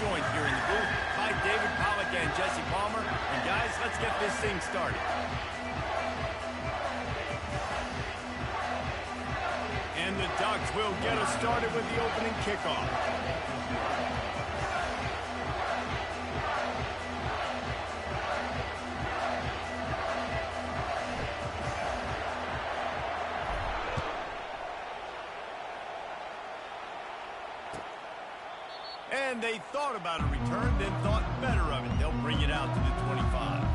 joined here in the booth by David Pollack and Jesse Palmer. And guys, let's get this thing started. And the Ducks will get us started with the opening kickoff. And they thought about a return, then thought better of it. They'll bring it out to the 25.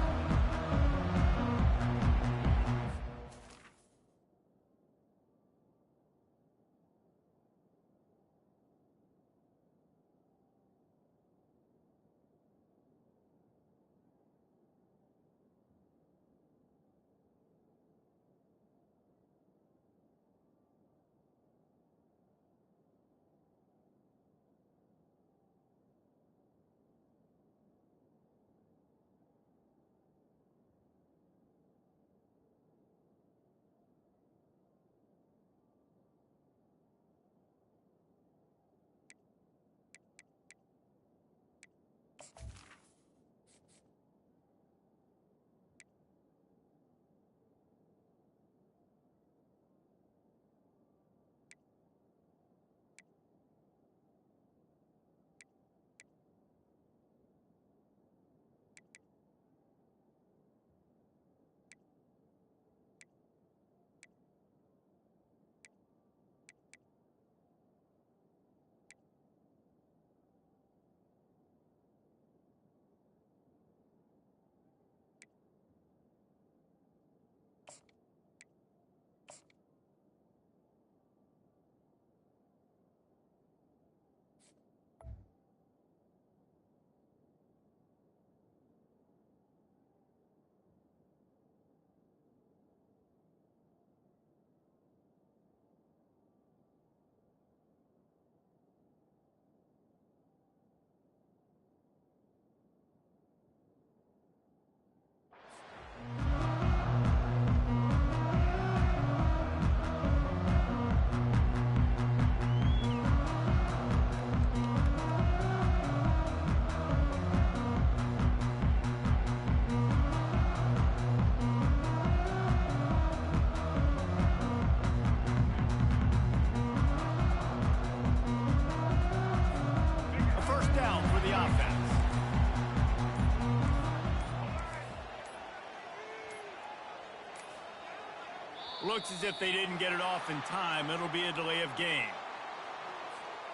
Looks as if they didn't get it off in time. It'll be a delay of game.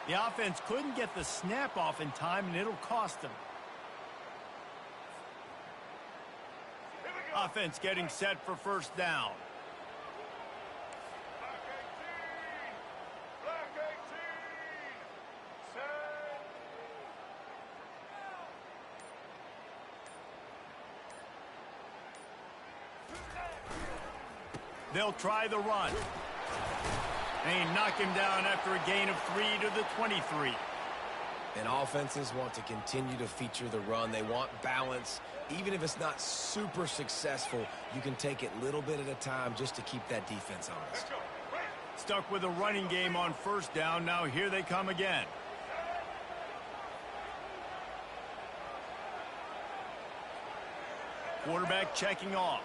The offense couldn't get the snap off in time, and it'll cost them. Offense getting set for first down. They'll try the run. They knock him down after a gain of 3 to the 23. And offenses want to continue to feature the run. They want balance. Even if it's not super successful, you can take it little bit at a time just to keep that defense honest. Stuck with a running game on first down. Now here they come again. Quarterback checking off.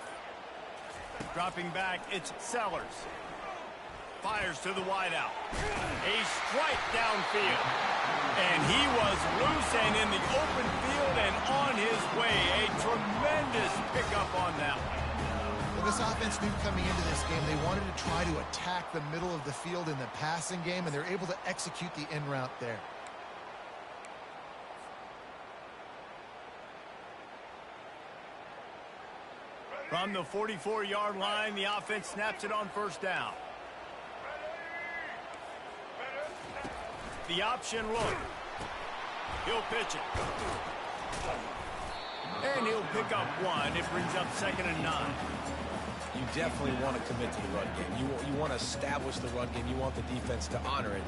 Dropping back, it's Sellers. Fires to the wideout. A strike downfield. And he was loose and in the open field and on his way. A tremendous pickup on that one. Well, this offense knew coming into this game they wanted to try to attack the middle of the field in the passing game, and they're able to execute the in route there. From the 44-yard line, the offense snaps it on first down. The option look. He'll pitch it. And he'll pick up one. It brings up 2nd and 9. You definitely want to commit to the run game. You want to establish the run game. You want the defense to honor it.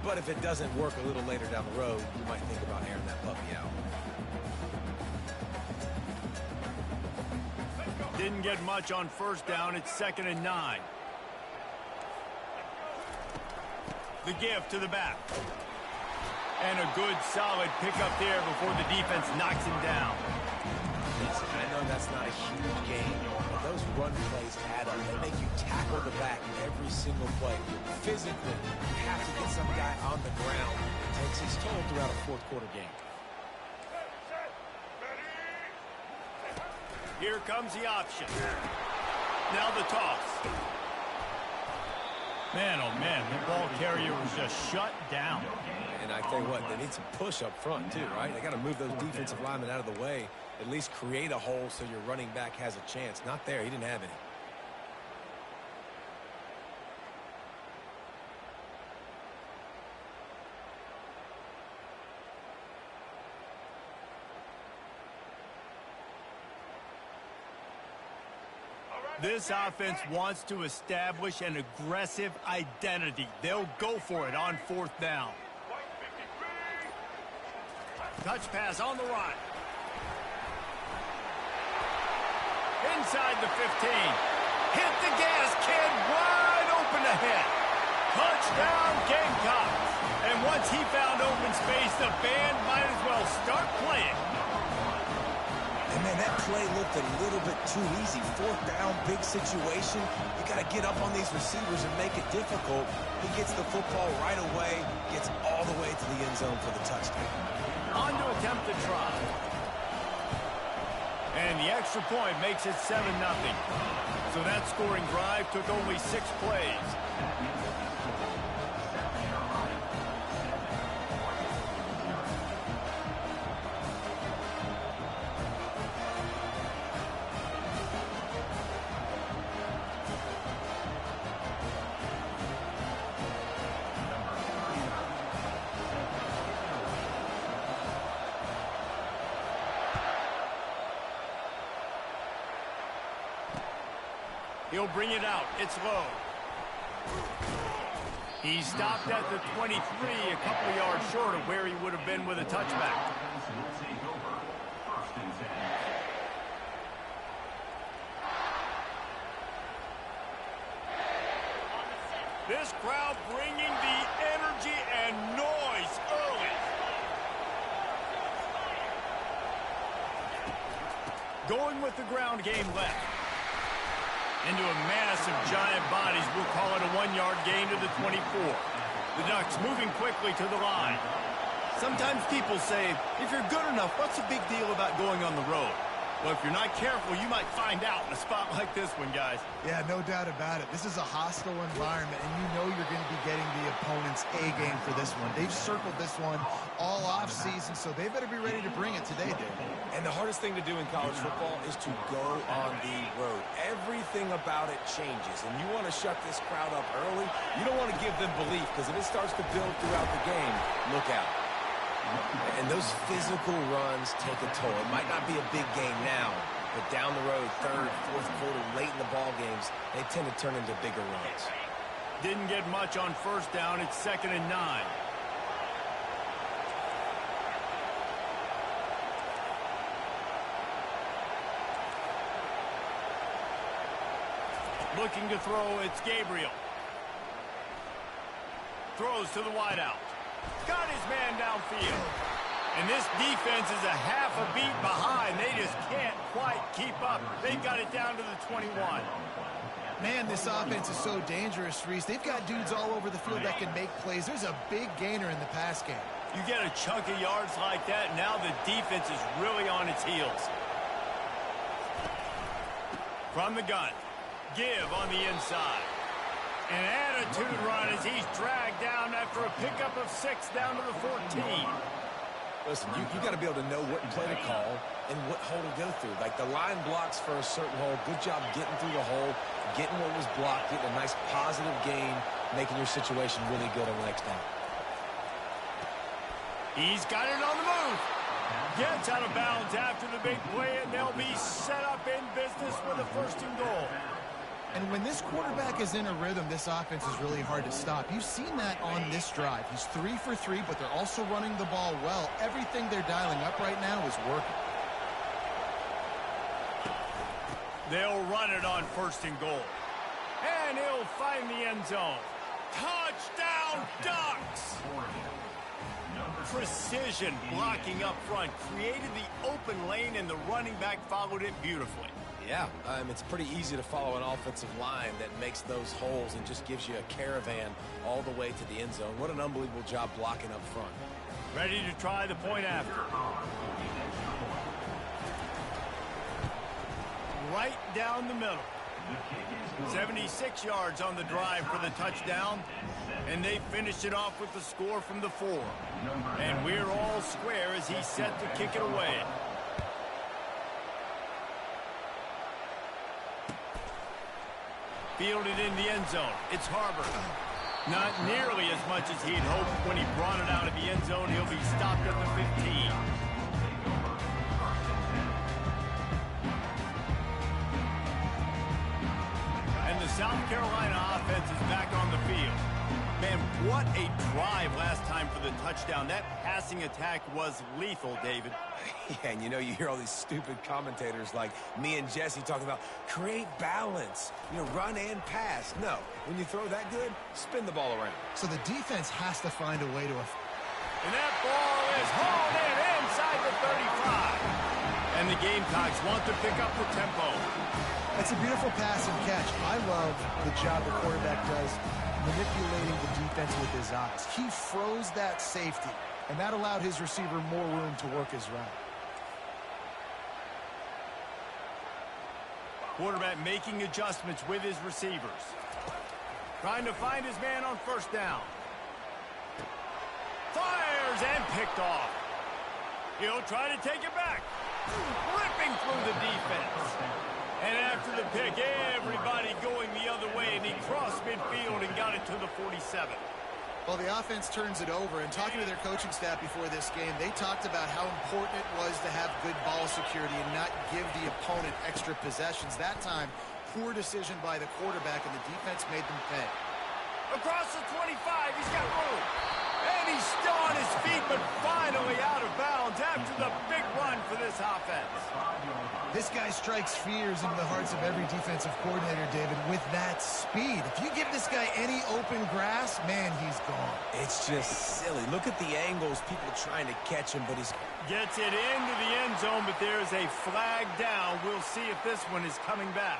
But if it doesn't work a little later down the road, you might think about airing that puppy out. Didn't get much on first down. It's 2nd and 9. The give to the back. And a good, solid pickup there before the defense knocks him down. Listen, I know that's not a huge game, but those run plays add up. They make you tackle the back every single play. Physically, you have to get some guy on the ground. It takes its toll throughout a fourth-quarter game. Here comes the option. Now the toss. Man, oh man, the ball carrier was just shut down. And I tell you what, they need some push up front too, right? They got to move those defensive linemen out of the way, at least create a hole so your running back has a chance. Not there. He didn't have any. This offense wants to establish an aggressive identity. They'll go for it on fourth down. Touch pass on the run. Inside the 15. Hit the gas, kid. Wide open ahead. Touchdown, Gamecocks. And once he found open space, the band might as well start playing. And man, that play looked a little bit too easy. Fourth down, big situation. You got to get up on these receivers and make it difficult. He gets the football right away, gets all the way to the end zone for the touchdown. On to attempt the try. And the extra point makes it 7-0. So that scoring drive took only 6 plays. He'll bring it out. It's low. He stopped at the 23, a couple of yards short of where he would have been with a touchback. This crowd bringing the energy and noise early. Going with the ground game left. Into a mass of giant bodies. We'll call it a 1-yard gain to the 24. The Ducks moving quickly to the line. Sometimes people say, if you're good enough, what's the big deal about going on the road? Well, if you're not careful, you might find out in a spot like this one, guys. Yeah, no doubt about it. This is a hostile environment, and you know you're going to be getting the opponent's A game for this one. They've circled this one all offseason, so they better be ready to bring it today, Dave. And the hardest thing to do in college football is to go on the road. Everything about it changes, and you want to shut this crowd up early. You don't want to give them belief, because if it starts to build throughout the game, look out. And those physical runs take a toll. It might not be a big game now, but down the road, third, fourth quarter, late in the ball games, they tend to turn into bigger runs. Didn't get much on first down. It's 2nd and 9. Looking to throw, it's Gabriel. Throws to the wideout. Got his man downfield. And this defense is a half a beat behind. They just can't quite keep up. They got it down to the 21. Man, this offense is so dangerous, Reese. They've got dudes all over the field that can make plays. There's a big gainer in the pass game. You get a chunk of yards like that, now the defense is really on its heels. From the gun. Give on the inside. An attitude run as he's dragged down after a pickup of 6 down to the 14. Listen, you got to be able to know what play to call and what hole to go through. Like the line blocks for a certain hole. Good job getting through the hole, getting what was blocked, getting a nice positive gain, making your situation really good on the next down. He's got it on the move. Gets out of bounds after the big play, and they'll be set up in business with a 1st and goal. And when this quarterback is in a rhythm, this offense is really hard to stop. You've seen that on this drive. He's 3 for 3, but they're also running the ball well. Everything they're dialing up right now is working. They'll run it on 1st and goal. And he'll find the end zone. Touchdown, Ducks! precision blocking up front, created the open lane, and the running back followed it beautifully. Yeah, it's pretty easy to follow an offensive line that makes those holes and just gives you a caravan all the way to the end zone. What an unbelievable job blocking up front. Ready to try the point after. Right down the middle. 76 yards on the drive for the touchdown, and they finished it off with the score from the 4. And we're all square as he's set to kick it away. Fielded in the end zone. It's Harbor. Not nearly as much as he'd hoped. When he brought it out of the end zone, he'll be stopped at the 15. And the South Carolina offense is back on the field. Man, what a drive last time for the touchdown. That passing attack was lethal, David. Yeah, and you hear all these stupid commentators like me and Jesse talking about create balance, run and pass. No, when you throw that good, spin the ball around. So the defense has to find a way to... And that ball is hauled in inside the 35. And the Gamecocks want to pick up the tempo. That's a beautiful pass and catch. I love the job the quarterback does manipulating the defense with his eyes. He froze that safety, and that allowed his receiver more room to work his route. Quarterback making adjustments with his receivers. Trying to find his man on first down. Fires and picked off. He'll try to take it back. Ripping through the defense. And after the pick, everybody going the other way, and he crossed midfield and got it to the 47. Well, the offense turns it over, and talking to their coaching staff before this game, they talked about how important it was to have good ball security and not give the opponent extra possessions. That time, poor decision by the quarterback, and the defense made them pay. Across the 25, he's got room. And he's still on his feet, but finally out of bounds after the big run for this offense. This guy strikes fears into the hearts of every defensive coordinator, David, with that speed. If you give this guy any open grass, man, he's gone. It's just silly. Look at the angles, people trying to catch him, but he's... Gets it into the end zone, but there's a flag down. We'll see if this one is coming back.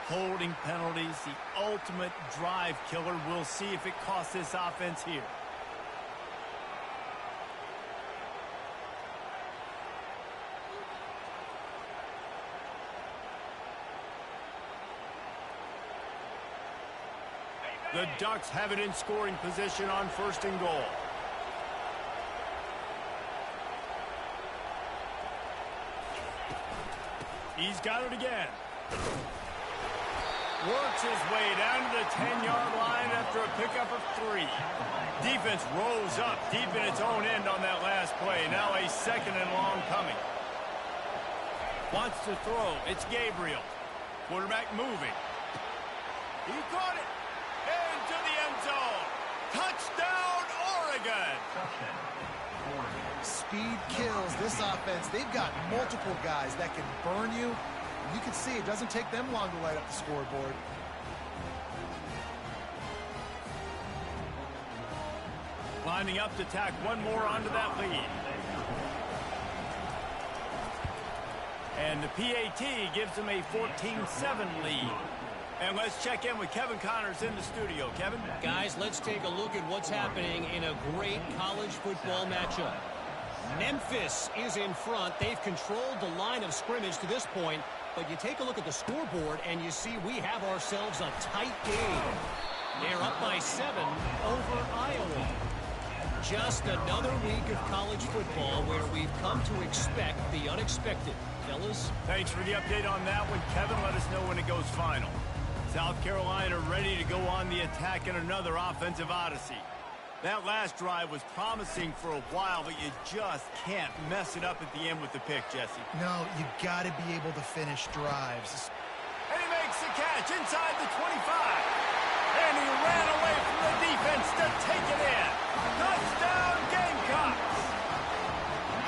Holding penalties, the ultimate drive killer. We'll see if it costs this offense here. The Ducks have it in scoring position on first and goal. He's got it again. Works his way down to the 10-yard line after a pickup of 3. Defense rose up deep in its own end on that last play. Now a second and long coming. Wants to throw. It's Gabriel. Quarterback moving. He caught it. Into the end zone. Touchdown, Oregon. Speed kills this offense. They've got multiple guys that can burn you. You can see it doesn't take them long to light up the scoreboard. Lining up to tack one more onto that lead. And the PAT gives them a 14-7 lead. And let's check in with Kevin Connors in the studio. Kevin? Guys, let's take a look at what's happening in a great college football matchup. Memphis is in front. They've controlled the line of scrimmage to this point. But you take a look at the scoreboard, and you see we have ourselves a tight game. They're up by 7 over Iowa. Just another week of college football where we've come to expect the unexpected. Fellas? Thanks for the update on that one, Kevin. Let us know when it goes final. South Carolina ready to go on the attack in another offensive odyssey. That last drive was promising for a while, but you just can't mess it up at the end with the pick, Jesse. No, you got to be able to finish drives. And he makes the catch inside the 25. And he ran away from the defense to take it in. Touchdown, Gamecocks.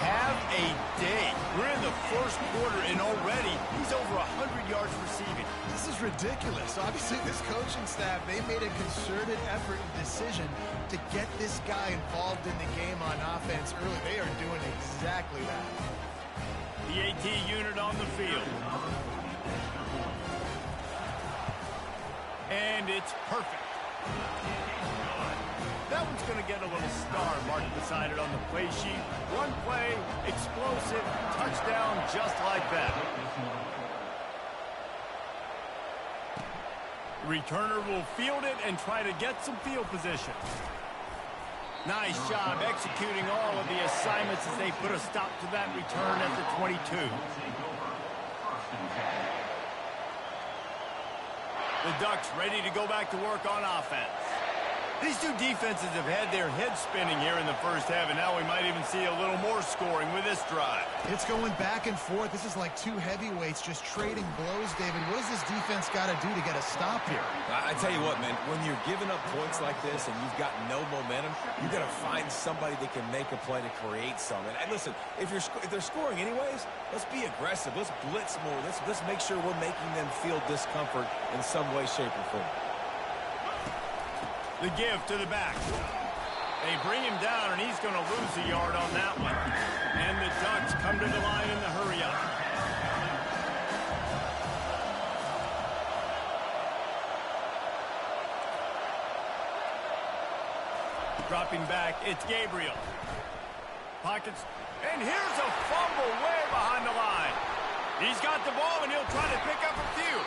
Have a day. We're in the first first quarter, and already he's over 100 yards receiving. This is ridiculous. Obviously, this coaching staff, they made a concerted effort and decision to get this guy involved in the game on offense early. They are doing exactly that. The AT unit on the field. And it's perfect. That one's going to get a little star marked beside it on the play sheet. One play, explosive, touchdown just like that. Returner will field it and try to get some field position. Nice job executing all of the assignments as they put a stop to that return at the 22. The Ducks ready to go back to work on offense. These two defenses have had their heads spinning here in the first half, and now we might even see a little more scoring with this drive. It's going back and forth. This is like two heavyweights just trading blows, David. What does this defense got to do to get a stop here? I tell you what, man, when you're giving up points like this and you've got no momentum, you got to find somebody that can make a play to create something. And listen, if they're scoring anyways, let's be aggressive. Let's blitz more. Let's make sure we're making them feel discomfort in some way, shape, or form. The give to the back. They bring him down, and he's going to lose a yard on that one. And the Ducks come to the line in the hurry-up. Dropping back, it's Gabriel. Pockets, and here's a fumble way behind the line. He's got the ball, and he'll try to pick up a few.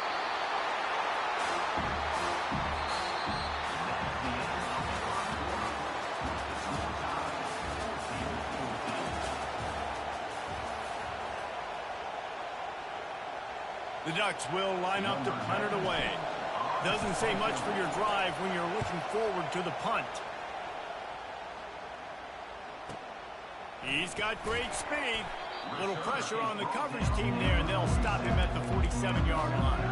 The Ducks will line up to punt it away. Doesn't say much for your drive when you're looking forward to the punt. He's got great speed. A little pressure on the coverage team there, and they'll stop him at the 47-yard line.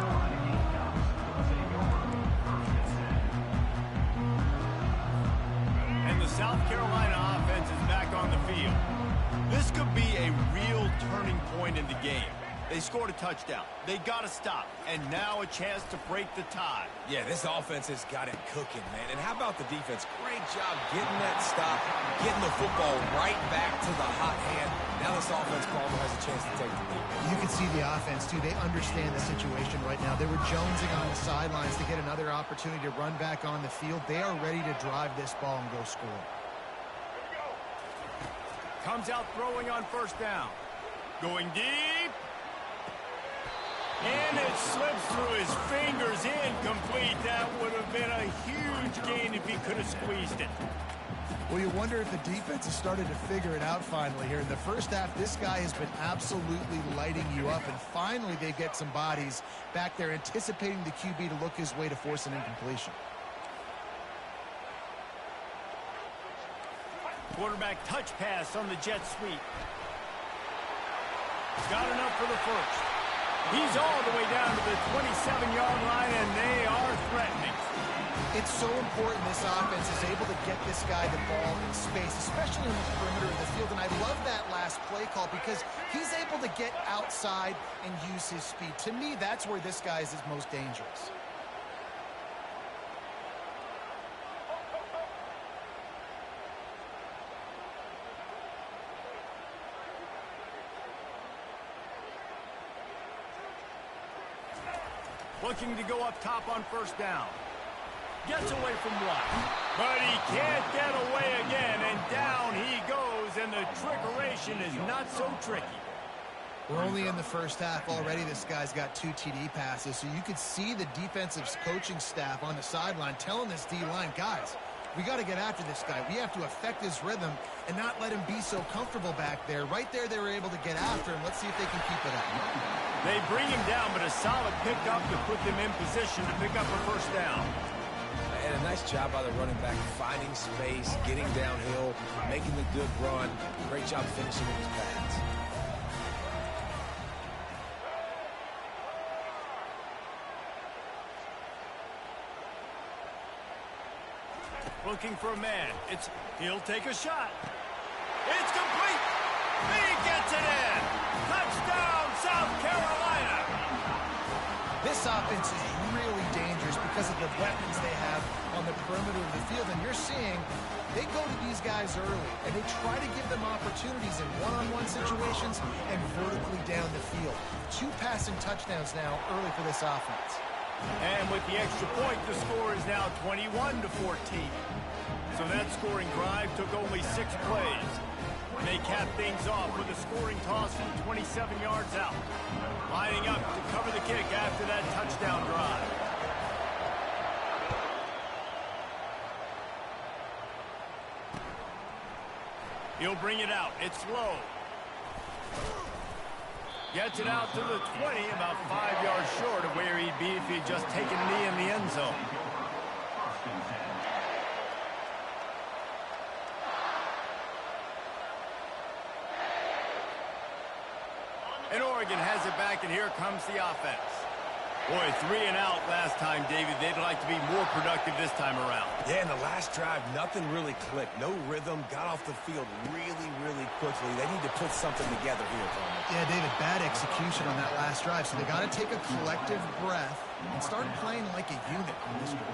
And the South Carolina offense is back on the field. This could be a real turning point in the game. They scored a touchdown. They got to stop. And now a chance to break the tie. Yeah, this offense has got it cooking, man. And how about the defense? Great job getting that stop, getting the football right back to the hot hand. Now this offense probably has a chance to take the lead. You can see the offense, too. They understand the situation right now. They were jonesing on the sidelines to get another opportunity to run back on the field. They are ready to drive this ball and go score. Comes out throwing on first down. Going deep. And it slips through his fingers, incomplete. That would have been a huge gain if he could have squeezed it. Well, you wonder if the defense has started to figure it out finally here. In the first half, this guy has been absolutely lighting you up, and finally they get some bodies back there anticipating the QB to look his way to force an incompletion. Quarterback touch pass on the jet sweep. Got enough for the first. He's all the way down to the 27-yard line, and they are threatening. It's so important this offense is able to get this guy the ball in space, especially in the perimeter of the field. And I love that last play call because he's able to get outside and use his speed. To me, that's where this guy is his most dangerous. Looking to go up top on first down. Gets away from one. But he can't get away again, and down he goes, and the trickeration is not so tricky. We're only in the first half already. This guy's got 2 TD passes, so you could see the defensive coaching staff on the sideline telling this D-line, guys, we got to get after this guy. We have to affect his rhythm and not let him be so comfortable back there. Right there, they were able to get after him. Let's see if they can keep it up. They bring him down, but a solid pickup to put them in position to pick up a first down. And a nice job by the running back, finding space, getting downhill, making the good run. Great job finishing with his pads. Looking for a man. He'll take a shot. It's complete. He gets it in. Touchdown, South Carolina. This offense is really dangerous because of the weapons they have on the perimeter of the field. And you're seeing they go to these guys early, and they try to give them opportunities in one-on-one situations and vertically down the field. 2 passing touchdowns now early for this offense. And with the extra point, the score is now 21-14. So that scoring drive took only 6 plays. And they capped things off with a scoring toss from 27 yards out. Lining up to cover the kick after that touchdown drive. He'll bring it out. It's low. Gets it out to the 20, about 5 yards short of where he'd be if he'd just taken a knee in the end zone. And Oregon has it back, and here comes the offense. Boy, 3 and out last time, David. They'd like to be more productive this time around. Yeah, in the last drive, nothing really clicked. No rhythm, got off the field really, really quickly. They need to put something together here, Coleman. Yeah, David, bad execution on that last drive. So they got to take a collective breath and start playing like a unit on this one.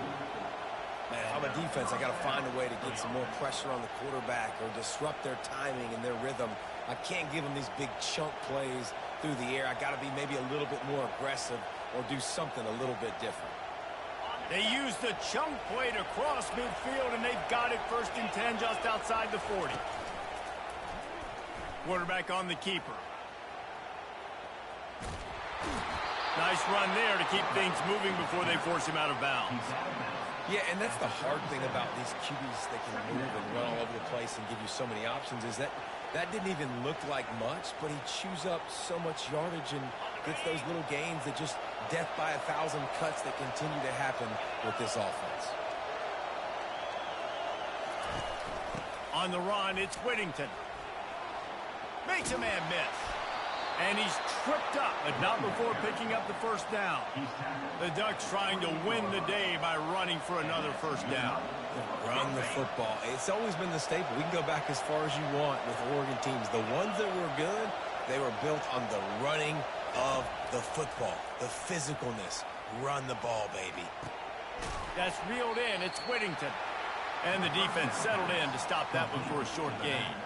Man, if I'm a defense, I got to find a way to get some more pressure on the quarterback or disrupt their timing and their rhythm. I can't give them these big chunk plays through the air. I got to be maybe a little bit more aggressive or do something a little bit different. They use the chunk play to cross midfield, and they've got it 1st and 10 just outside the 40. Quarterback on the keeper. Nice run there to keep things moving before they force him out of bounds. Yeah, and that's the hard thing about these QBs that can move and run all over the place and give you so many options is that didn't even look like much, but he chews up so much yardage and gets those little gains that just death by 1,000 cuts that continue to happen with this offense. On the run, it's Whittington. Makes a man miss. And he's tripped up, but not before picking up the 1st down. The Ducks trying to win the day by running for another 1st down. Run the football. It's always been the staple. We can go back as far as you want with Oregon teams. The ones that were good, they were built on the running of the football, the physicalness. Run the ball, baby. That's reeled in. It's Whittington. And the defense settled in to stop that one for a short gain.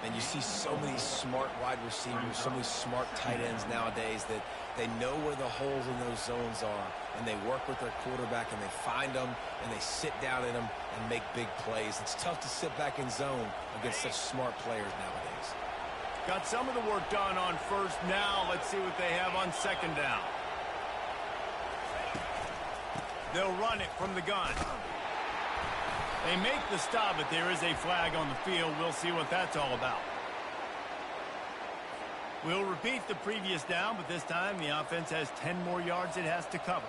And you see so many smart wide receivers, so many smart tight ends nowadays that they know where the holes in those zones are, and they work with their quarterback, and they find them, and they sit down in them and make big plays. It's tough to sit back in zone against such smart players nowadays. Got some of the work done on 1st. Now let's see what they have on 2nd down. They'll run it from the gun. They make the stop, but there is a flag on the field. We'll see what that's all about. We'll repeat the previous down, but this time the offense has 10 more yards it has to cover.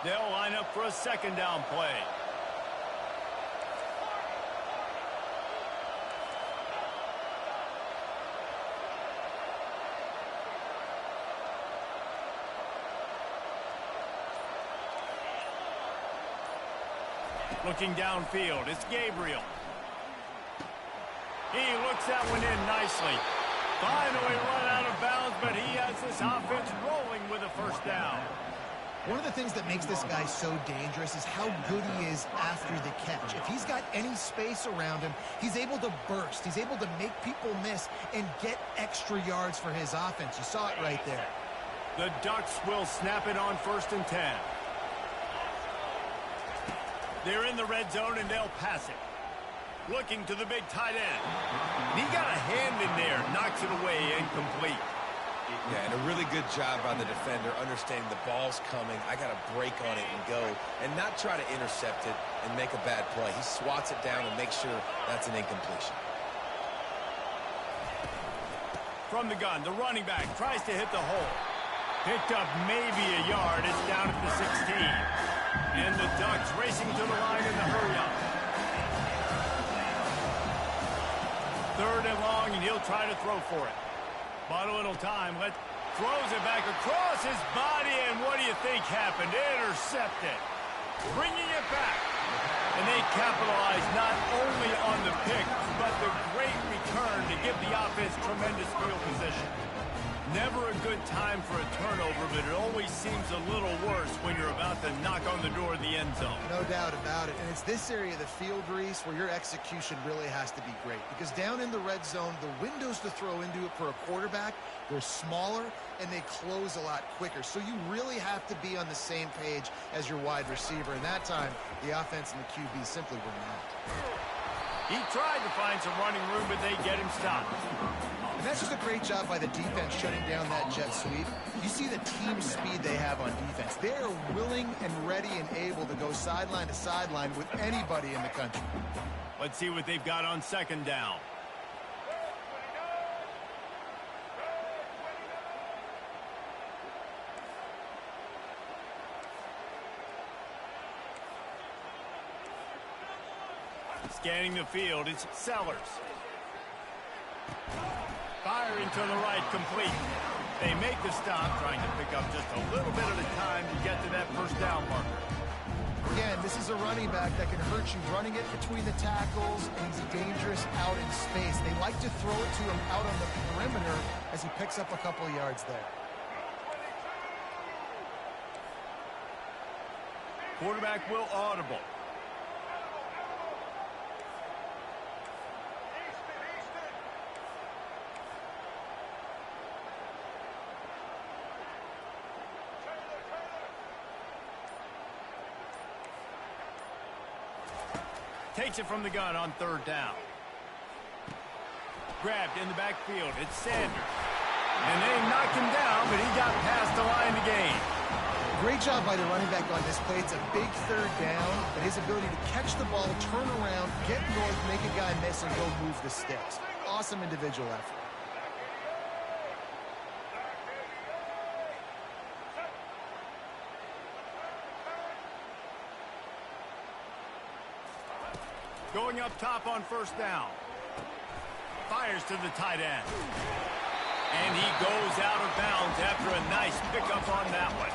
They'll line up for a 2nd down play. Looking downfield, it's Gabriel. He looks that one in nicely. Finally run out of bounds, but he has this offense rolling with a 1st down. One of the things that makes this guy so dangerous is how good he is after the catch. If he's got any space around him, he's able to burst. He's able to make people miss and get extra yards for his offense. You saw it right there. The Ducks will snap it on 1st and 10. They're in the red zone, and they'll pass it. Looking to the big tight end. He got a hand in there, knocks it away, incomplete. Yeah, and a really good job by the defender, understanding the ball's coming. I got to break on it and go, and not try to intercept it and make a bad play. He swats it down and makes sure that's an incompletion. From the gun, the running back tries to hit the hole. Picked up maybe a yard. It's down at the 16. And the Ducks racing to the line in the hurry-up. 3rd and long, and he'll try to throw for it. But a little time. Throws it back across his body, and what do you think happened? Intercepted. bringing it back. And they capitalize not only on the pick, but the great return to give the offense tremendous field position. Never a good time for a turnover, but it always seems a little worse when you're about to knock on the door of the end zone. No doubt about it. And it's this area of the field, Reese, where your execution really has to be great. Because down in the red zone, the windows to throw into it for a quarterback, they're smaller and they close a lot quicker. So you really have to be on the same page as your wide receiver. And that time, the offense and the QB simply were not. He tried to find some running room, but they get him stopped. And that's just a great job by the defense shutting down that jet sweep. You see the team speed they have on defense. They are willing and ready and able to go sideline to sideline with anybody in the country. Let's see what they've got on second down. Scanning the field, it's Sellers. Fire into the right, complete. They make the stop, trying to pick up just a little bit at a time to get to that first down marker. Again, this is a running back that can hurt you running it between the tackles, and he's dangerous out in space. They like to throw it to him out on the perimeter as he picks up a couple of yards there. Quarterback will audible. Takes it from the gun on third down. Grabbed in the backfield. It's Sanders. And they knocked him down, but he got past the line to gain. Great job by the running back on this play. It's a big third down, but his ability to catch the ball, turn around, get north, make a guy miss, and go move the sticks. Awesome individual effort. Going up top on first down. Fires to the tight end. And he goes out of bounds after a nice pickup on that one.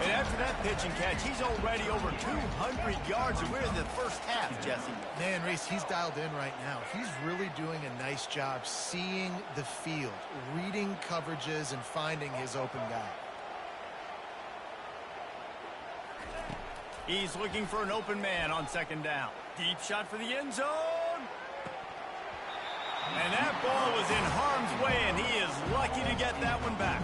And after that pitch and catch, he's already over 200 yards, and we're in the first half, Jesse. Man, Reese, he's dialed in right now. He's really doing a nice job seeing the field, reading coverages, and finding his open guy. He's looking for an open man on second down. Deep shot for the end zone. And that ball was in harm's way, and he is lucky to get that one back.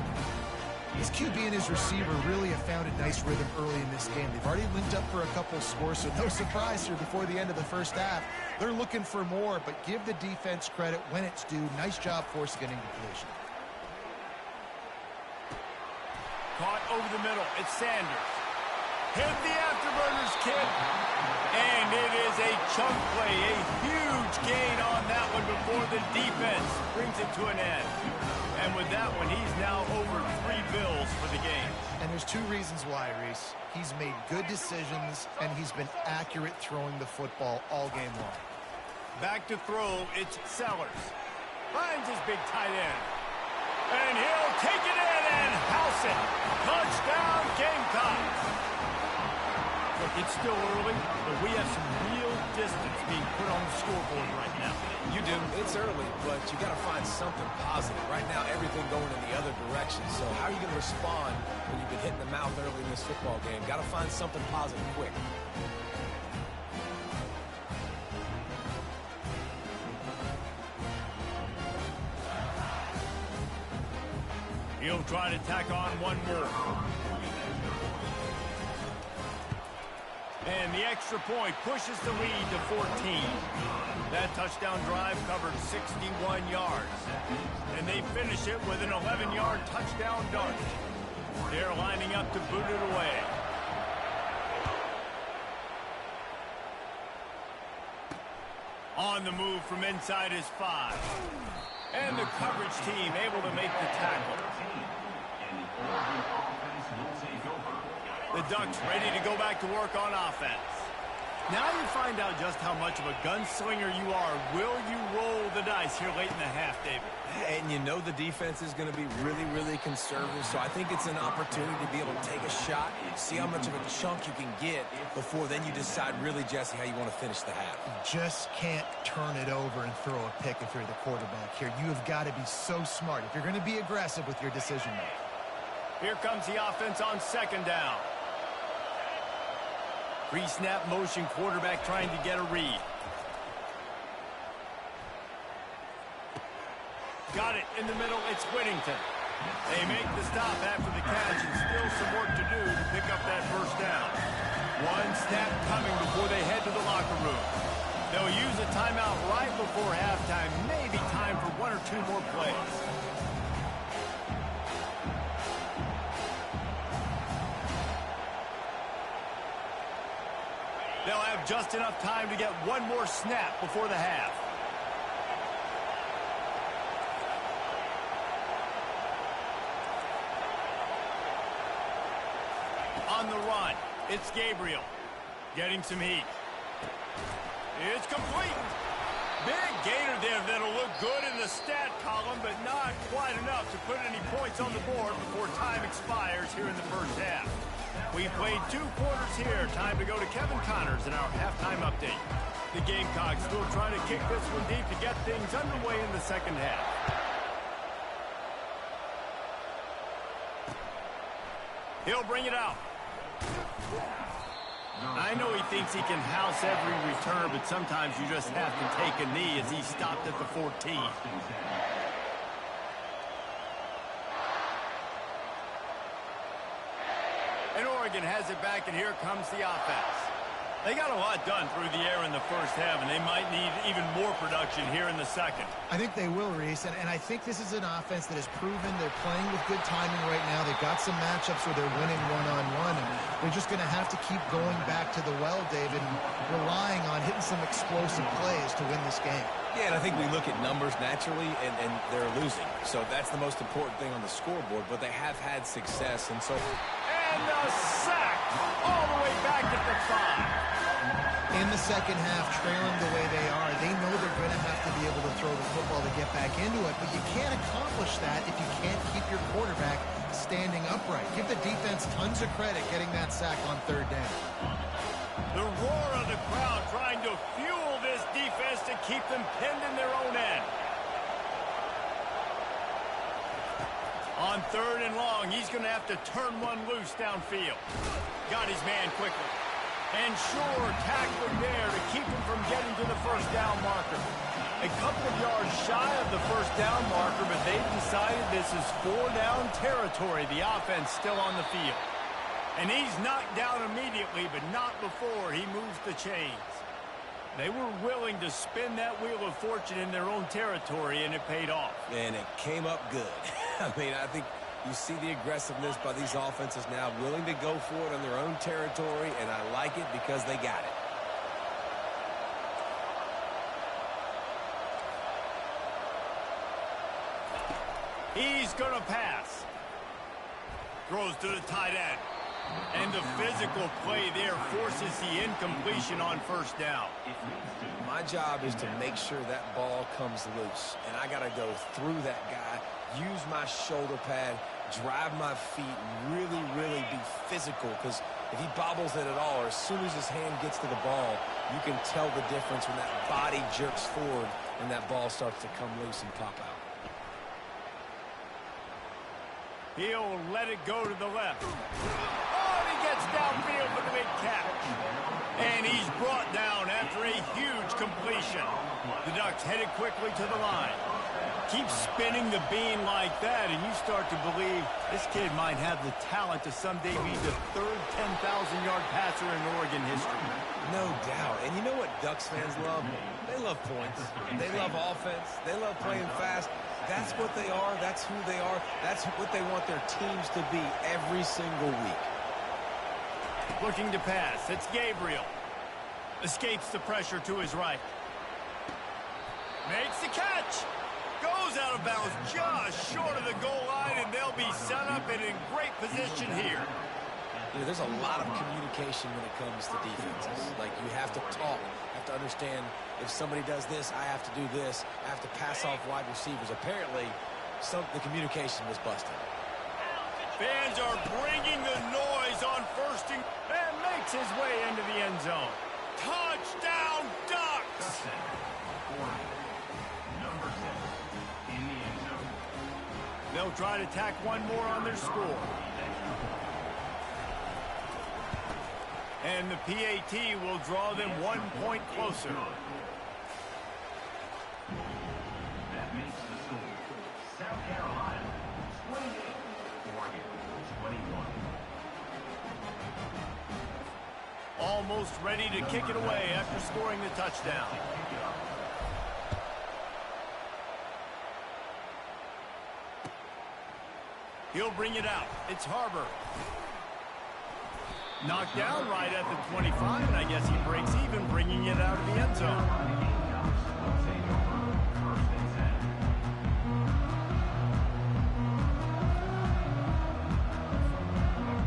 His QB and his receiver really have found a nice rhythm early in this game. They've already linked up for a couple of scores, so no surprise here before the end of the first half. They're looking for more, but give the defense credit when it's due. Nice job forcing it into position. Caught over the middle. It's Sanders. Hit the afterburners, kid. And it is a chunk play, a huge gain on that one before the defense brings it to an end. And with that one, he's now over 3 bills for the game. And there's 2 reasons why, Reese. He's made good decisions, and he's been accurate throwing the football all game long. Back to throw, it's Sellers. Finds his big tight end. And he'll take it in and house it. Touchdown, Gamecocks. Look, it's still early, but we have some real distance being put on the scoreboard right now. You do. It's early, but you got to find something positive. Right now, everything going in the other direction. So how are you going to respond when you've been hit in the mouth early in this football game? Got to find something positive quick. He'll try to tack on one more. And the extra point pushes the lead to 14. That touchdown drive covered 61 yards. And they finish it with an 11-yard touchdown dart. They're lining up to boot it away. On the move from inside his 5. And the coverage team able to make the tackle. The Ducks ready to go back to work on offense. Now you find out just how much of a gunslinger you are. Will you roll the dice here late in the half, David? And you know the defense is going to be really, really conservative, so I think it's an opportunity to be able to take a shot, see how much of a chunk you can get before then you decide really, Jesse, how you want to finish the half. You just can't turn it over and throw a pick if you're the quarterback here. You have got to be so smart if you're going to be aggressive with your decision making. Here comes the offense on second down. Pre-snap motion, quarterback trying to get a read. Got it in the middle, it's Whittington. They make the stop after the catch and still some work to do to pick up that first down. One snap coming before they head to the locker room. They'll use a timeout right before halftime, maybe time for one or two more plays. They'll have just enough time to get one more snap before the half. On the run, it's Gabriel. Getting some heat. It's complete. Big gainer there that'll look good in the stat column, but not quite enough to put any points on the board before time expires here in the first half. We played 2 quarters here. Time to go to Kevin Connors in our halftime update. The Gamecocks still trying to kick this one deep to get things underway in the second half. He'll bring it out. I know he thinks he can house every return, but sometimes you just have to take a knee as he stopped at the 14. And Oregon has it back, and here comes the offense. They got a lot done through the air in the first half, and they might need even more production here in the second. I think they will, Reese, and I think this is an offense that has proven they're playing with good timing right now. They've got some matchups where they're winning one-on-one, and they're just going to have to keep going back to the well, David, and relying on hitting some explosive plays to win this game. Yeah, and I think we look at numbers naturally, and they're losing. So that's the most important thing on the scoreboard, but they have had success, and so... And a sack all the way back at the 5. In the second half, trailing the way they are, they know they're going to have to be able to throw the football to get back into it, but you can't accomplish that if you can't keep your quarterback standing upright. Give the defense tons of credit getting that sack on third down. The roar of the crowd trying to fuel this defense to keep them pinned in their own end. On third and long, he's going to have to turn one loose downfield. Got his man quickly. And sure, tackling there to keep him from getting to the first down marker. A couple of yards shy of the first down marker, but they've decided this is 4-down territory. The offense still on the field. And he's knocked down immediately, but not before he moves the chains. They were willing to spin that wheel of fortune in their own territory, and it paid off. And it came up good. I mean, I think you see the aggressiveness by these offenses now, willing to go for it on their own territory, and I like it because they got it. He's going to pass. Throws to the tight end. And the physical play there forces the incompletion on first down. My job is to make sure that ball comes loose, and I got to go through that guy, use my shoulder pad, drive my feet, and really, really be physical, because if he bobbles it at all, or as soon as his hand gets to the ball, you can tell the difference when that body jerks forward and that ball starts to come loose and pop out. He'll let it go to the left. Oh, and he gets downfield for the big catch. And he's brought down after a huge completion. The Ducks headed quickly to the line. Keep spinning the bean like that, and you start to believe this kid might have the talent to someday be the third 10,000-yard passer in Oregon history. No doubt. And you know what Ducks fans love? They love points. They love offense. They love playing fast. That's what they are. That's who they are. That's what they want their teams to be every single week. Looking to pass. It's Gabriel. Escapes the pressure to his right. Makes the catch. Goes out of bounds just short of the goal line, and they'll be set up and in great position here. You know, there's a lot of communication when it comes to defenses. Like, you have to talk. You have to understand if somebody does this, I have to do this. I have to pass off wide receivers. Apparently, the communication was busted. Fans are bringing the noise on first and makes his way into the end zone. Touchdown, Ducks! They'll try to tack one more on their score. And the PAT will draw them 1 point closer. That makes the score South Carolina 28, Oregon 21. Almost ready to kick it away after scoring the touchdown. He'll bring it out. It's Harbor. Knocked down right at the 25, and I guess he breaks even, bringing it out of the end zone.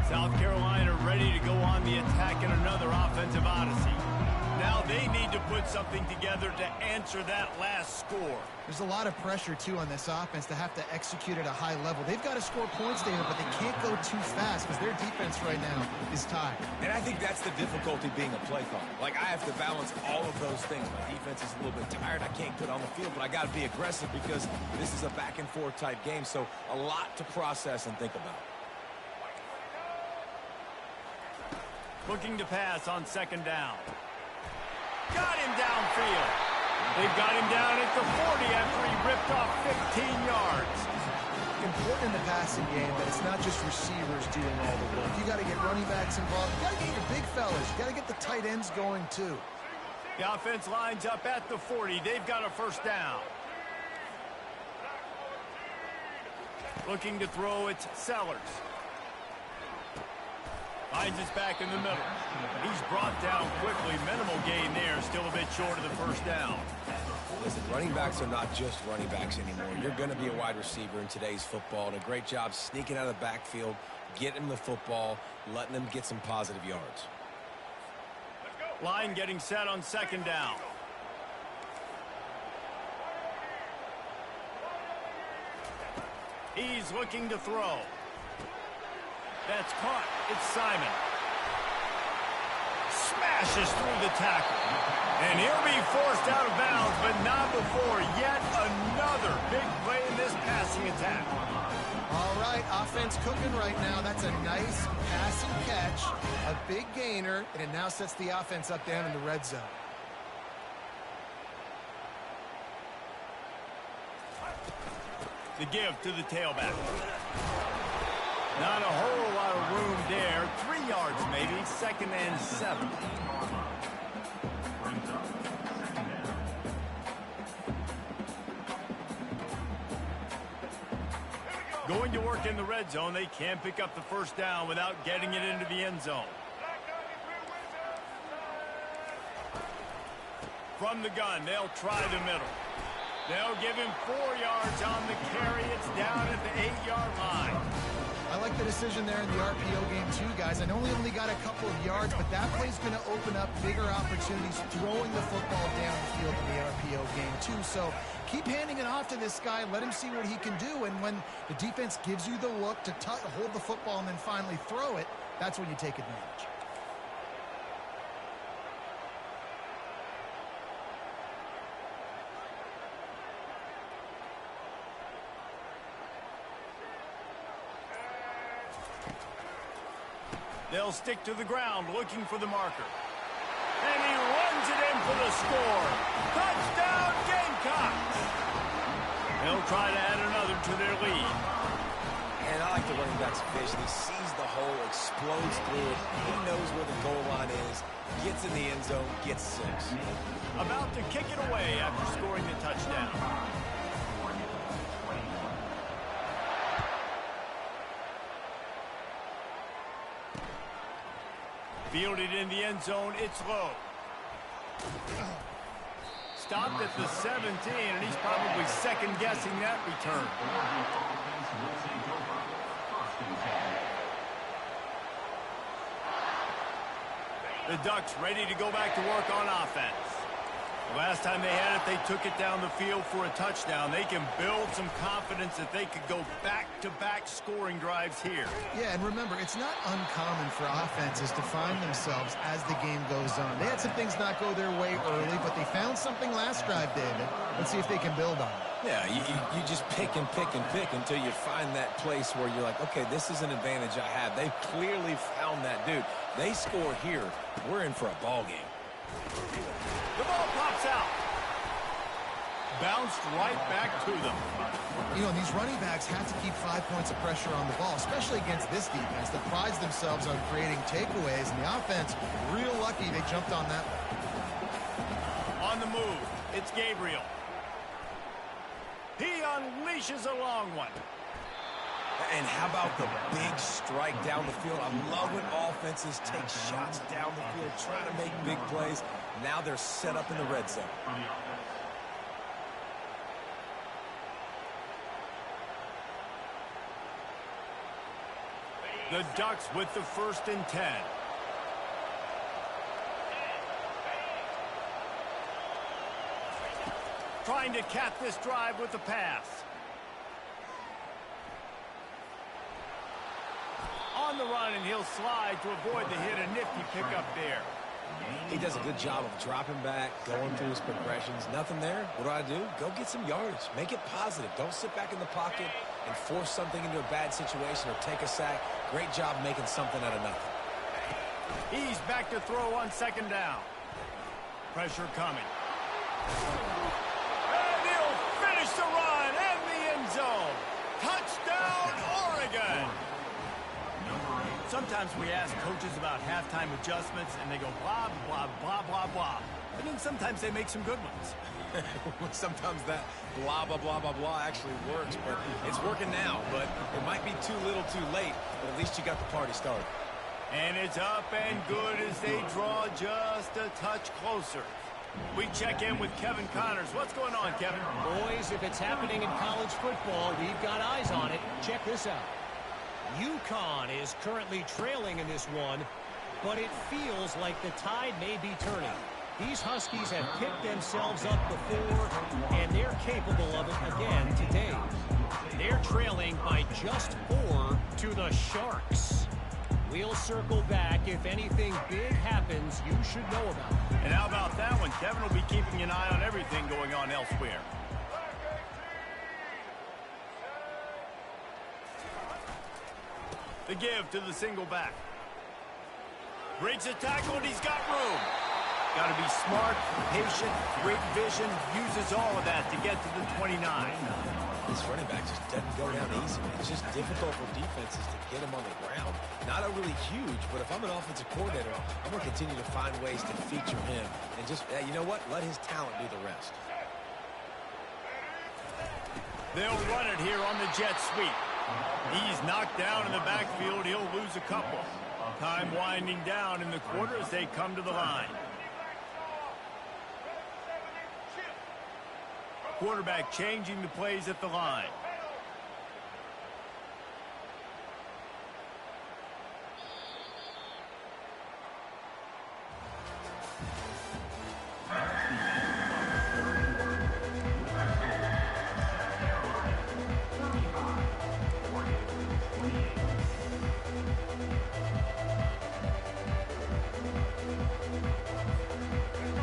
South Carolina ready to go on the attack in another offensive odyssey. Now they need to put something together to answer that last score. There's a lot of pressure, too, on this offense to have to execute at a high level. They've got to score points there, but they can't go too fast because their defense right now is tied. And I think that's the difficulty being a play caller. Like, I have to balance all of those things. My defense is a little bit tired. I can't get on the field, but I got to be aggressive because this is a back-and-forth type game, so a lot to process and think about. Looking to pass on second down. Got him downfield. They've got him down at the 40 after he ripped off 15 yards. Important in the passing game that it's not just receivers doing all the work. You got to get running backs involved. You got to get your big fellas. You got to get the tight ends going, too. The offense lines up at the 40. They've got a first down. Looking to throw, it's Sellers. Finds his back in the middle. He's brought down quickly. Minimal gain there. Still a bit short of the first down. Listen, running backs are not just running backs anymore. You're going to be a wide receiver in today's football. And a great job sneaking out of the backfield, getting him the football, letting him get some positive yards. Line getting set on second down. He's looking to throw. That's caught. It's Simon. Smashes through the tackle. And he'll be forced out of bounds, but not before yet another big play in this passing attack. All right, offense cooking right now. That's a nice passing catch, a big gainer, and it now sets the offense up down in the red zone. The give to the tailback. Not a whole lot of room there. 3 yards maybe. 2nd and 7. Going to work in the red zone. They can't pick up the first down without getting it into the end zone. From the gun, they'll try the middle. They'll give him 4 yards on the carry. It's down at the 8-yard line. I like the decision there in the RPO game too, guys. I know we only got a couple of yards, but that play's going to open up bigger opportunities throwing the football down the field in the RPO game too. So keep handing it off to this guy. Let him see what he can do. And when the defense gives you the look to hold the football and then finally throw it, that's when you take advantage. They'll stick to the ground looking for the marker. And he runs it in for the score. Touchdown, Gamecocks! They'll try to add another to their lead. And I like the running back's vision. He sees the hole, explodes through it. He knows where the goal line is, gets in the end zone, gets 6. About to kick it away after scoring the touchdown. Fielded in the end zone, it's low. Stopped at the 17, and he's probably second-guessing that return. The Ducks ready to go back to work on offense. Last time they had it, they took it down the field for a touchdown. They can build some confidence that they could go back-to-back scoring drives here. Yeah, and remember, it's not uncommon for offenses to find themselves as the game goes on. They had some things not go their way early, but they found something last drive, David. Let's see if they can build on it. Yeah, you just pick and pick and pick until you find that place where you're like, okay, this is an advantage I have. They've clearly found that, dude. They score here, we're in for a ball game. The ball pops out. Bounced right back to them. You know, these running backs have to keep 5 points of pressure on the ball, especially against this defense that prides themselves on creating takeaways, and the offense, real lucky they jumped on that one. On the move, it's Gabriel. He unleashes a long one. And how about the big strike down the field? I love when offenses take shots down the field, trying to make big plays. Now they're set up in the red zone. The Ducks with the 1st and 10. Trying to cap this drive with the pass. On the run, and he'll slide to avoid the hit. A nifty pickup there. He does a good job of dropping back, going through his progressions. Nothing there. What do? Go get some yardage. Make it positive. Don't sit back in the pocket and force something into a bad situation or take a sack. Great job making something out of nothing. He's back to throw on 2nd down. Pressure coming. And he'll finish the run in the end zone. Touchdown, Oregon. Sometimes we ask coaches about halftime adjustments, and they go blah, blah, blah, blah, blah. And then sometimes they make some good ones. Sometimes that blah, blah, blah, blah, blah actually works, but it's working now. But it might be too little too late, but at least you got the party started. And it's up and good as they draw just a touch closer. We check in with Kevin Connors. What's going on, Kevin? Boys, if it's happening in college football, we've got eyes on it. Check this out. UConn is currently trailing in this one, but it feels like the tide may be turning. These Huskies have picked themselves up before, and they're capable of it again today. They're trailing by just 4 to the Sharks. We'll circle back. If anything big happens, you should know about it. And how about that one? Kevin will be keeping an eye on everything going on elsewhere. The give to the single back. Breaks a tackle, and he's got room. Got to be smart, patient, great vision. Uses all of that to get to the 29. This running back just doesn't go down easy. It's just difficult for defenses to get him on the ground. Not overly huge, but if I'm an offensive coordinator, I'm going to continue to find ways to feature him. And just, you know what? Let his talent do the rest. They'll run it here on the jet sweep. He's knocked down in the backfield. He'll lose a couple. Time winding down in the quarter as they come to the line. Quarterback changing the plays at the line.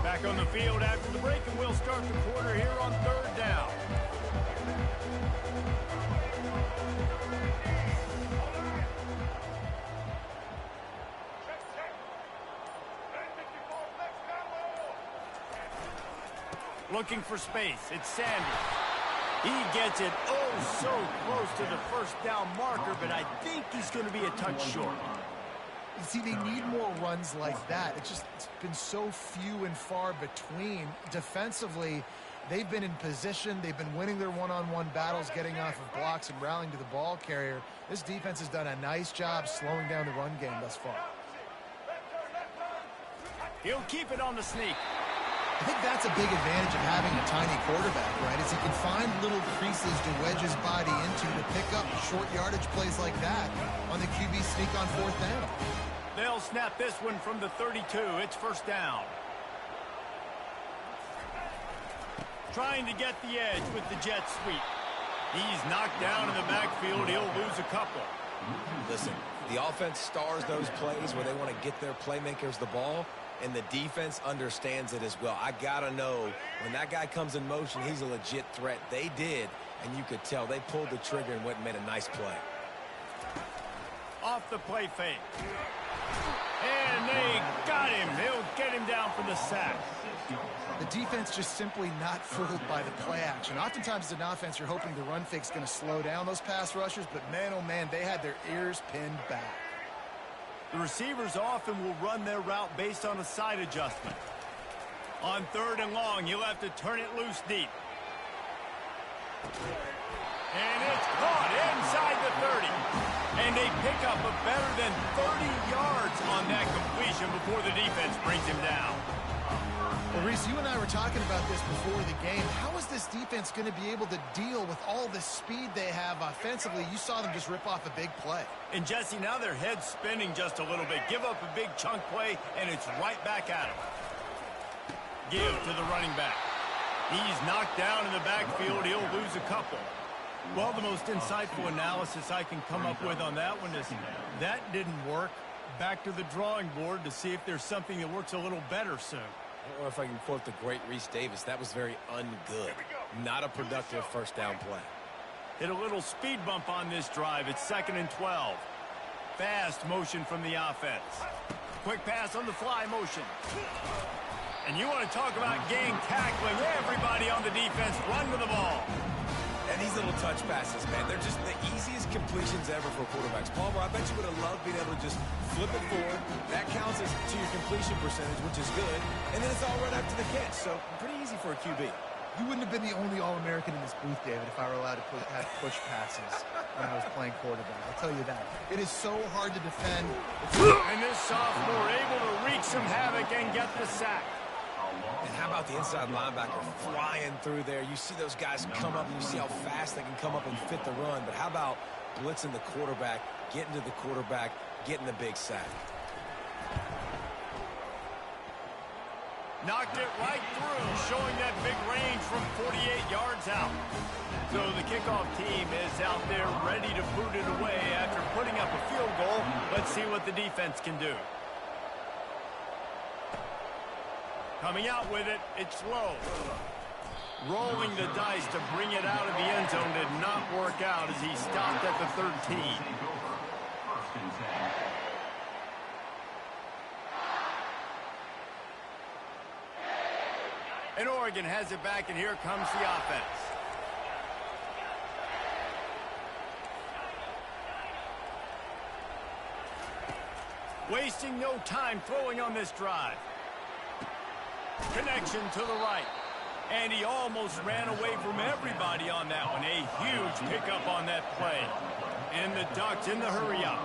Back on the field after the break, and we'll start the quarter here on 3rd down. Looking for space. It's Sanders. He gets it so close to the 1st down marker, but I think he's going to be a touch short. You see, they need more runs like that. It's been so few and far between. Defensively, they've been in position. They've been winning their one-on-one battles, getting off of blocks and rallying to the ball carrier. This defense has done a nice job slowing down the run game thus far. He'll keep it on the sneak. I think that's a big advantage of having a tiny quarterback, right? Is he can find little creases to wedge his body into to pick up short yardage plays like that on the QB sneak on 4th down. They'll snap this one from the 32. It's first down. Trying to get the edge with the jet sweep. He's knocked down in the backfield. He'll lose a couple. Listen, the offense stars those plays where they want to get their playmakers the ball, and the defense understands it as well. I got to know when that guy comes in motion, he's a legit threat. They did, and you could tell they pulled the trigger and went and made a nice play. Off the play fake. And they got him. They'll get him down for the sack. The defense just simply not fooled by the play action. Oftentimes as an offense, you're hoping the run fake's going to slow down those pass rushers, but man, oh man, they had their ears pinned back. The receivers often will run their route based on a side adjustment. On 3rd and long, you'll have to turn it loose deep. And it's caught inside the 30. And they pick up a better than 30 yards on that completion before the defense brings him down. Well, Reese, you and I were talking about this before the game. How is this defense going to be able to deal with all the speed they have offensively? You saw them just rip off a big play. And, Jesse, now their head's spinning just a little bit. Give up a big chunk play, and it's right back at him. Give to the running back. He's knocked down in the backfield. He'll lose a couple. Well, the most insightful analysis I can come up with on that one is that didn't work. Back to the drawing board to see if there's something that works a little better soon. Or if I can quote the great Reese Davis, that was very ungood. Not a productive first down play. Hit a little speed bump on this drive. It's 2nd and 12. Fast motion from the offense. Quick pass on the fly motion. And you want to talk about gang tackling. Everybody on the defense run to the ball. And these little touch passes, man, they're just the easiest completions ever for quarterbacks. Palmer, I bet you would have loved being able to just flip it forward. That counts as to your completion percentage, which is good. And then it's all right after the catch, so pretty easy for a QB. You wouldn't have been the only All-American in this booth, David, if I were allowed to have push passes when I was playing quarterback. I'll tell you that. It is so hard to defend. And this sophomore able to wreak some havoc and get the sack. And how about the inside linebacker flying through there? You see those guys come up, and you see how fast they can come up and fit the run. But how about blitzing the quarterback, getting to the quarterback, getting the big sack? Knocked it right through, showing that big range from 48 yards out. So the kickoff team is out there ready to boot it away after putting up a field goal. Let's see what the defense can do. Coming out with it, it's low. Rolling the dice to bring it out of the end zone did not work out as he stopped at the 13. And Oregon has it back, and here comes the offense. Wasting no time throwing on this drive. Connection to the right. And he almost ran away from everybody on that one. A huge pickup on that play. And the Ducks in the hurry up.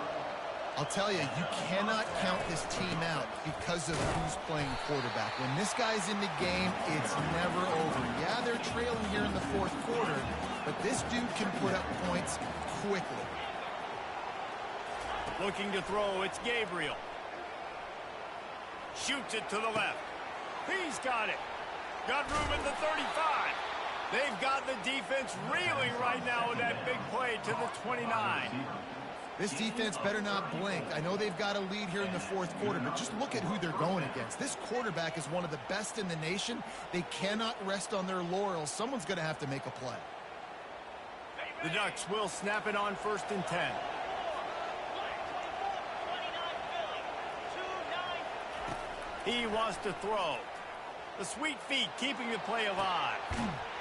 I'll tell you, you cannot count this team out because of who's playing quarterback. When this guy's in the game, it's never over. Yeah, they're trailing here in the 4th quarter, but this dude can put up points quickly. Looking to throw, it's Gabriel. Shoots it to the left. He's got it. Got room at the 35. They've got the defense reeling right now with that big play to the 29. This defense better not blink. I know they've got a lead here in the 4th quarter, but just look at who they're going against. This quarterback is one of the best in the nation. They cannot rest on their laurels. Someone's going to have to make a play. The Ducks will snap it on 1st and 10. He wants to throw. The sweet feet keeping the play alive.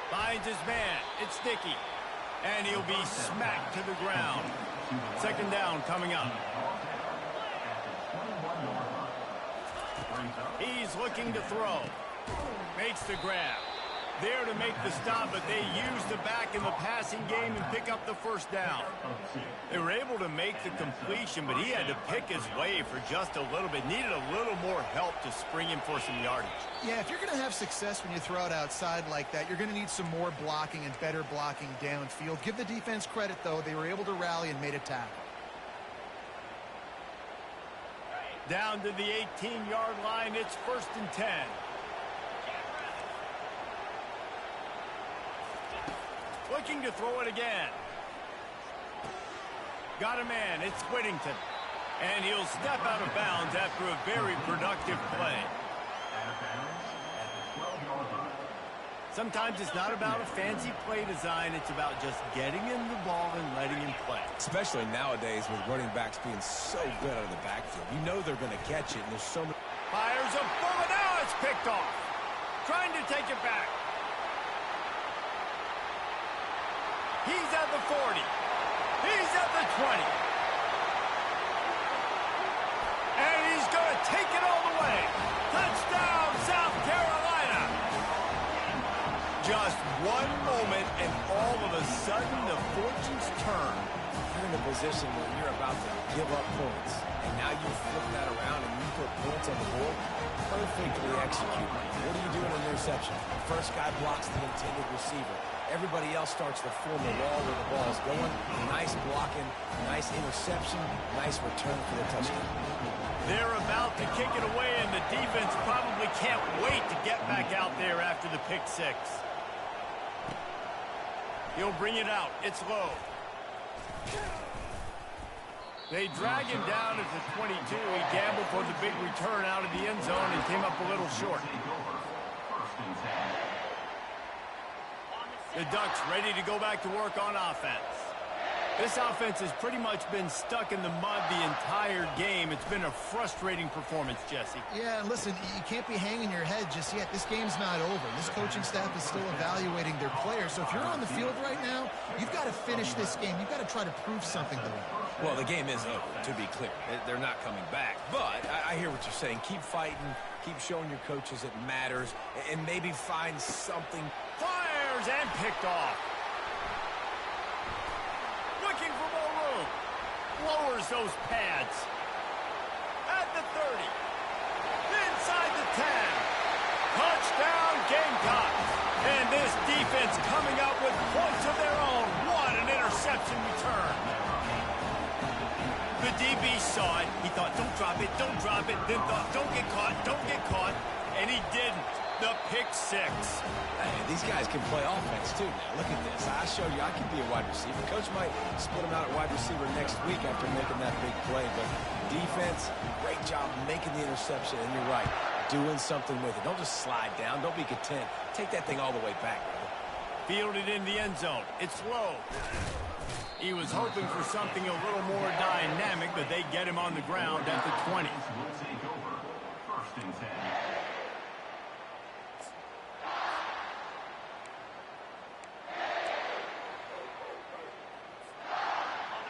Finds his man. It's Dickey. And he'll be smacked to the ground. 2nd down coming up. He's looking to throw. Makes the grab. There to make the stop, but they used the back in the passing game and pick up the 1st down. They were able to make the completion, but he had to pick his way for just a little bit. Needed a little more help to spring him for some yardage. Yeah, if you're going to have success when you throw it outside like that, you're going to need some more blocking and better blocking downfield. Give the defense credit, though. They were able to rally and made a tackle. Down to the 18-yard line, it's 1st and 10. Looking to throw it again. Got a man, it's Whittington. And he'll step out of bounds after a very productive play. Sometimes it's not about a fancy play design, it's about just getting him the ball and letting him play. Especially nowadays with running backs being so good out of the backfield. You know they're going to catch it, and there's so many... Fires a bullet, now it's picked off. Trying to take it back. He's at the 40. He's at the 20. And he's going to take it all the way. Touchdown, South Carolina. Just one moment, and all of a sudden, the fortunes turn. You're in a position where you're about to give up points, and now you flip that around and you put points on the board. Perfectly executed. What do you do in an interception? The first guy blocks the intended receiver. Everybody else starts to form a wall where the ball's going. Nice blocking, nice interception, nice return for the touchdown. They're about to kick it away, and the defense probably can't wait to get back out there after the pick six. He'll bring it out. It's low. They drag him down at the 22. He gambled for the big return out of the end zone and came up a little short. The Ducks ready to go back to work on offense. This offense has pretty much been stuck in the mud the entire game. It's been a frustrating performance, Jesse. Yeah, and listen, you can't be hanging your head just yet. This game's not over. This coaching staff is still evaluating their players. So if you're on the field right now, you've got to finish this game. You've got to try to prove something to them. Well, the game is over, to be clear. They're not coming back. But I hear what you're saying. Keep fighting. Keep showing your coaches it matters. And maybe find something. Fires and picked off. Looking for more room. Lowers those pads. At the 30. Inside the 10. Touchdown Gamecocks. And this defense coming up with points of their own. What an interception return. The DB saw it. He thought, don't drop it, don't drop it. Then thought, don't get caught, don't get caught. And he didn't. The pick six. Hey, these guys can play offense, too, now. Look at this. I showed you I can be a wide receiver. Coach might split him out at wide receiver next week after making that big play. But defense, great job making the interception. And you're right, doing something with it. Don't just slide down. Don't be content. Take that thing all the way back, brother. Fielded in the end zone. It's low. He was hoping for something a little more dynamic, but they get him on the ground at the 20. First and 10.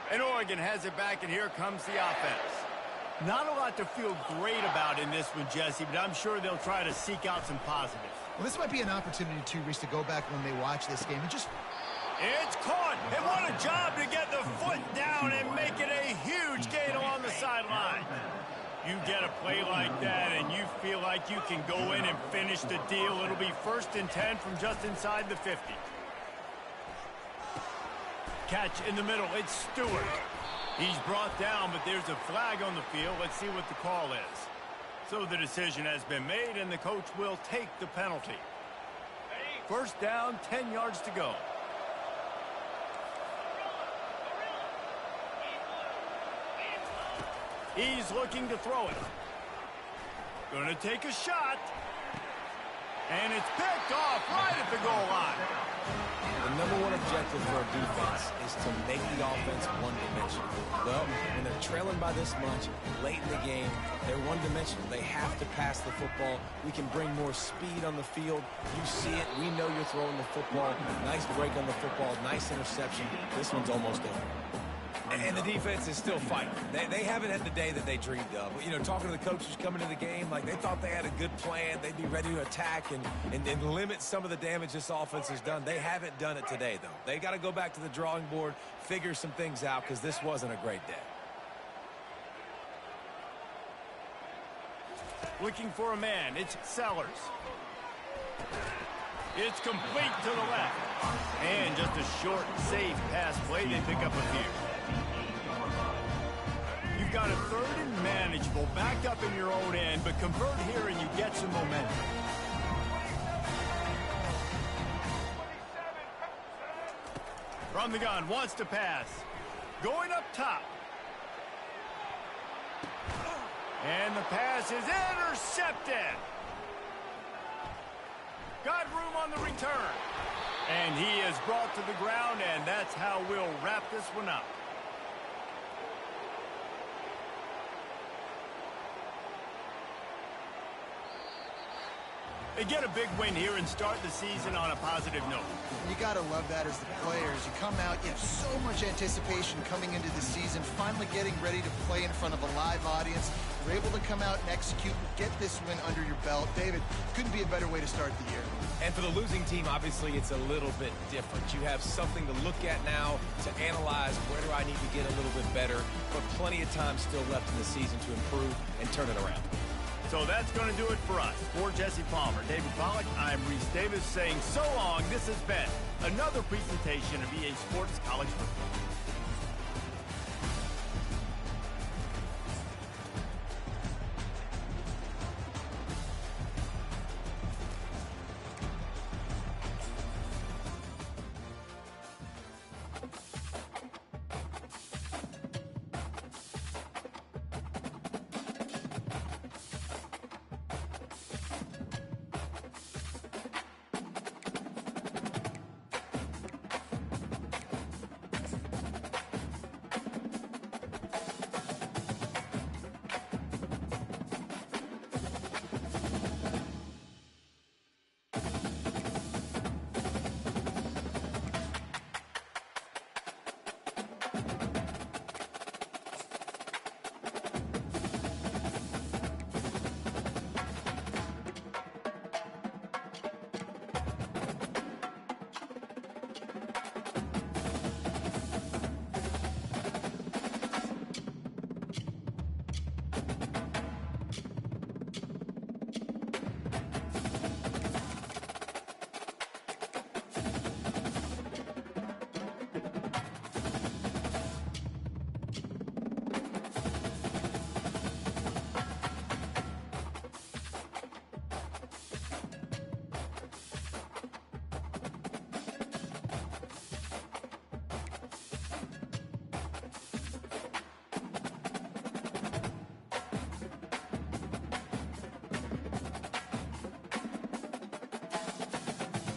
And Oregon has it back, and here comes the offense. Not a lot to feel great about in this one, Jesse, but I'm sure they'll try to seek out some positives. Well, this might be an opportunity, too, Reese, to go back when they watch this game and just... It's caught, and what a job to get the foot down and make it a huge gain along the sideline. You get a play like that, and you feel like you can go in and finish the deal. It'll be 1st and 10 from just inside the 50. Catch in the middle, it's Stewart. He's brought down, but there's a flag on the field. Let's see what the call is. So the decision has been made, and the coach will take the penalty. 1st down, 10 yards to go. He's looking to throw it. Gonna take a shot. And it's picked off right at the goal line. The #1 objective for a defense is to make the offense one-dimensional. Well, when they're trailing by this much, late in the game, they're one-dimensional. They have to pass the football. We can bring more speed on the field. You see it. We know you're throwing the football. Nice break on the football. Nice interception. This one's almost over. And the defense is still fighting. They haven't had the day that they dreamed of. You know, talking to the coaches coming to the game, like they thought they had a good plan. They'd be ready to attack and limit some of the damage this offense has done. They haven't done it today, though. They got to go back to the drawing board, figure some things out, because this wasn't a great day. Looking for a man. It's Sellers. It's complete to the left. And just a short, safe pass play. They pick up a few. You've got a 3rd and manageable, backed up in your own end, but convert here and you get some momentum. From the gun, wants to pass. Going up top. And the pass is intercepted. Got room on the return. And he is brought to the ground, and that's how we'll wrap this one up. They get a big win here and start the season on a positive note. You got to love that as the players. You come out, you have so much anticipation coming into the season, finally getting ready to play in front of a live audience. You're able to come out and execute and get this win under your belt. David, couldn't be a better way to start the year. And for the losing team, obviously, it's a little bit different. You have something to look at now, to analyze where do I need to get a little bit better, but plenty of time still left in the season to improve and turn it around. So that's going to do it for us. For Jesse Palmer, David Pollack, I'm Reese Davis saying so long. This has been another presentation of EA Sports College Football.